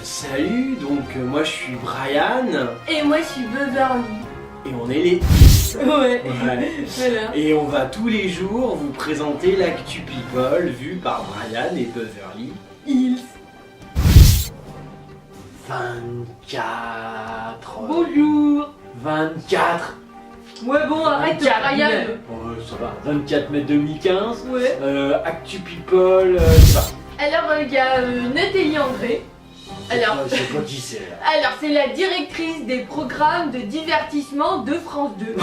Salut, moi je suis Brian. Et moi je suis Beverly. Et on est les Ouais. Voilà. Et on va tous les jours vous présenter l'actu people vue par Brian et Beverly Hills. 24. Bonjour. 24. Ouais bon arrête 24 Brian. mai. Ça va. 24 mai 2015. Ouais. Actu people, c'est ça. Alors il y a Nathalie André. Alors, Je sais pas qui c'est là. alors c'est la directrice des programmes de divertissement de France 2.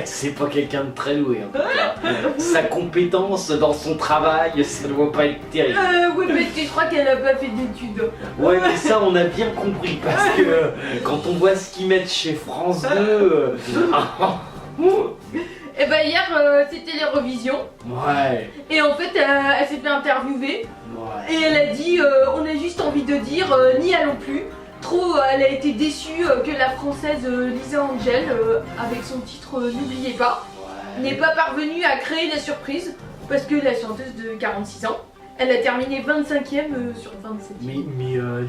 C'est pas quelqu'un de très doué en tout cas. Sa compétence dans son travail, ça doit pas être terrible. Oui parce que je crois qu'elle a pas fait d'études. Ouais, mais ça on a bien compris parce que quand on voit ce qu'ils mettent chez France 2. Et bah hier c'était l'Eurovision. Ouais. Et en fait elle s'est fait interviewer. Ouais. Et elle a dit on a juste envie de dire n'y allons plus. Trop, elle a été déçue que la française Lisa Angel, avec son titre N'oubliez pas, n'est pas parvenue à créer la surprise parce que la chanteuse de 46 ans, elle a terminé 25ème sur 27. Mais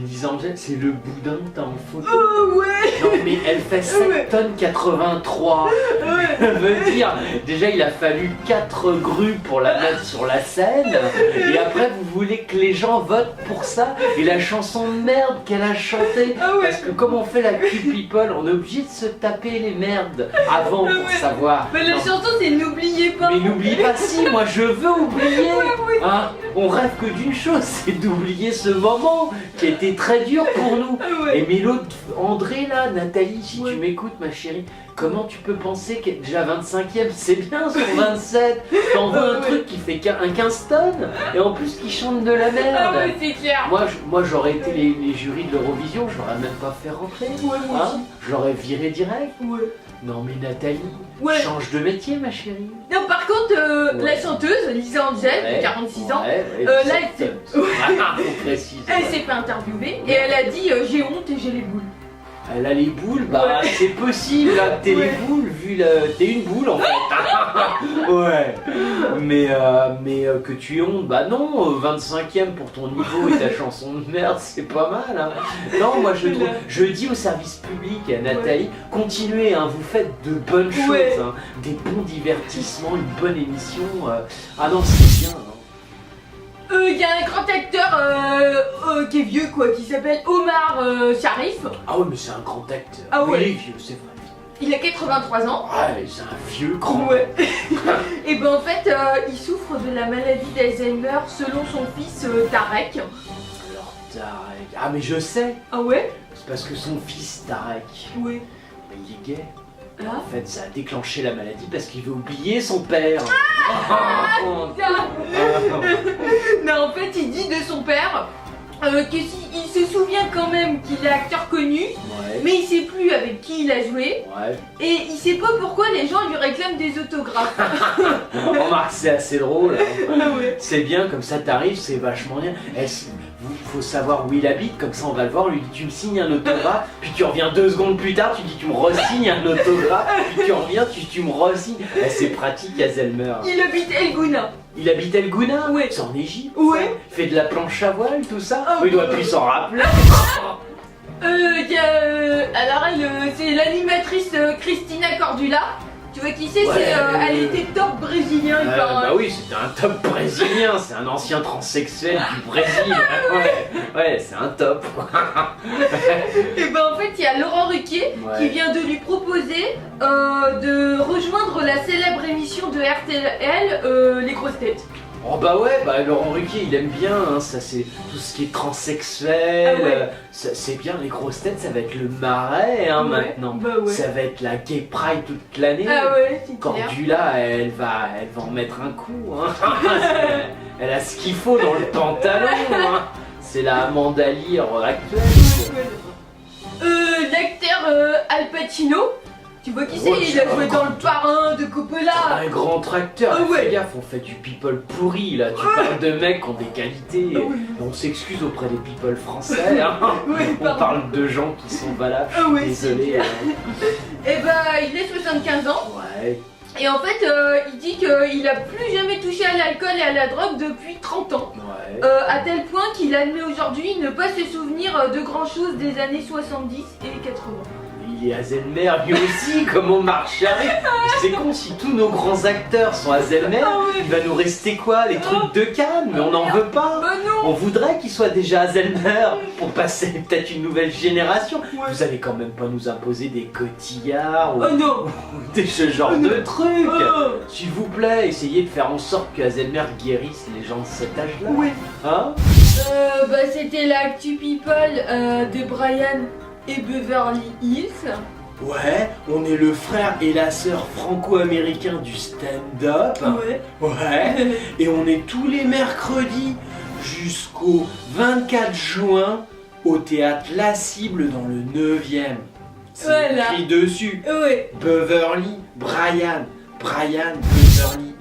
Lisa Angel, c'est le boudin que t'as en photo. Ouais. Non mais elle fait 7 tonnes 83. Je veux dire, déjà il a fallu 4 grues pour la mettre sur la scène. Et après vous voulez que les gens votent pour ça. Et la chanson de merde qu'elle a chantée. Parce que comme on fait la Q-People, on est obligé de se taper les merdes avant pour savoir. Mais la Non. chanson c'est N'oubliez pas. Mais n'oublie pas si, moi je veux oublier. Hein, on rêve que d'une chose, c'est d'oublier ce moment qui était très dur pour nous. Et mais l'autre, André là, Nathalie, si tu m'écoutes ma chérie, comment tu peux penser qu'elle est déjà 25ème, c'est bien sur 27. T'envoies un truc qui fait un 15 tonnes et en plus qui chante de la merde. Ah ouais c'est clair. Moi j'aurais été les jurys de l'Eurovision, je l'aurais même pas fait rentrer. Ouais moi aussi. Je l'aurais viré direct. Ouais. Non mais Nathalie, Ouais. change de métier ma chérie. Non par contre la chanteuse Lisa Angel, de 46 ans, là, elle faut préciser. elle s'est fait interviewer et elle a dit j'ai honte et j'ai les boules. Elle a les boules, bah c'est possible là, que t'aies les boules, vu t'es une boule en fait. Ouais. Mais que tu aies honte, bah non, 25ème pour ton niveau et ta chanson de merde, c'est pas mal. Hein. Non, moi je dis au service public à Nathalie, continuez, hein, vous faites de bonnes choses, hein, des bons divertissements, une bonne émission. Ah non, c'est bien. Hein. Il y a un grand acteur qui est vieux quoi, qui s'appelle Omar Sharif. Ah ouais, mais c'est un grand acteur. Ah ouais. Il est vieux, c'est vrai. Il a 83 ans. Ah, mais c'est un vieux grand. Ouais. Et ben en fait, il souffre de la maladie d'Alzheimer selon son fils Tarek. Alors Tarek. Ah mais je sais. Ah ouais. C'est parce que son fils Tarek, Ouais. bah, il est gay. Ah. En fait, ça a déclenché la maladie parce qu'il veut oublier son père. Non, en fait, il dit de son père que il se souvient quand même qu'il est acteur connu, Ouais. mais il sait plus avec qui il a joué, Ouais. et il sait pas pourquoi les gens lui réclament des autographes. Remarque, c'est assez drôle. Hein. Ah ouais. C'est bien, comme ça t'arrives, c'est vachement bien. Faut savoir où il habite, comme ça on va le voir, on lui dit tu me signes un autographe, puis tu reviens 2 secondes plus tard, tu dis tu me re-signes un autographe, puis tu reviens, tu me re-signes. C'est pratique Alzheimer. Il habite El Gouna. Il habite El Gouna. Ouais. C'est en Égypte. Ouais. Ça. Il fait de la planche à voile, tout ça. Ah, il doit plus s'en rappeler. Alors c'est l'animatrice Christina Cordula. Tu vois qui c'est? Elle était top brésilien, il paraît. Bah oui, c'était un top brésilien, c'est un ancien transsexuel du Brésil. Ouais, c'est un top. Et ben en fait, il y a Laurent Ruquier qui vient de lui proposer de rejoindre la célèbre émission de RTL, Les Grosses Têtes. Oh bah ouais, bah Laurent Ruquier il aime bien, hein, ça c'est tout ce qui est transsexuel, Ah ouais. c'est bien, les grosses têtes ça va être le marais hein, maintenant, bah ouais. ça va être la Gay Pride toute l'année. Ah ouais, c'est clair. Cordula elle va en mettre un coup, hein. Elle a ce qu'il faut dans le pantalon, hein. C'est la Amanda Lear actuelle. L'acteur Al Pacino, tu vois qui c'est? Il a joué dans Le Parrain de Coppola. Un grand tracteur, Ah ouais. fais gaffe, on fait du people pourri là, tu parles de mecs qui ont des qualités, Ah ouais. on s'excuse auprès des people français, hein. On pardon. parle de gens qui sont valables, Ah ouais, désolé. c'est clair. Et bah il a 75 ans. Ouais. Et en fait, il dit qu'il a plus jamais touché à l'alcool et à la drogue depuis 30 ans. Ouais. À tel point qu'il admet aujourd'hui ne pas se souvenir de grand chose des années 70 et 80. Il est Haselmer lui aussi, comment on marche avec. C'est con, si tous nos grands acteurs sont Haselmer, il va nous rester quoi? Les trucs de Cannes, mais on n'en veut pas. Bah non. On voudrait qu'il soit déjà Haselmer pour passer peut-être une nouvelle génération. Ouais. Vous allez quand même pas nous imposer des cotillards ou Oh non. ce genre de trucs. Oh. S'il vous plaît, essayez de faire en sorte que Haselmer guérisse les gens de cet âge-là. Ouais. Hein? Bah c'était l'actu people de Brian et Beverly Hills. Ouais, on est le frère et la sœur franco-américain du stand-up. Ouais. Ouais. Et on est tous les mercredis jusqu'au 24 juin au théâtre La Cible dans le 9e. C'est Voilà. écrit dessus. Ouais. Beverly, Brian, Beverly.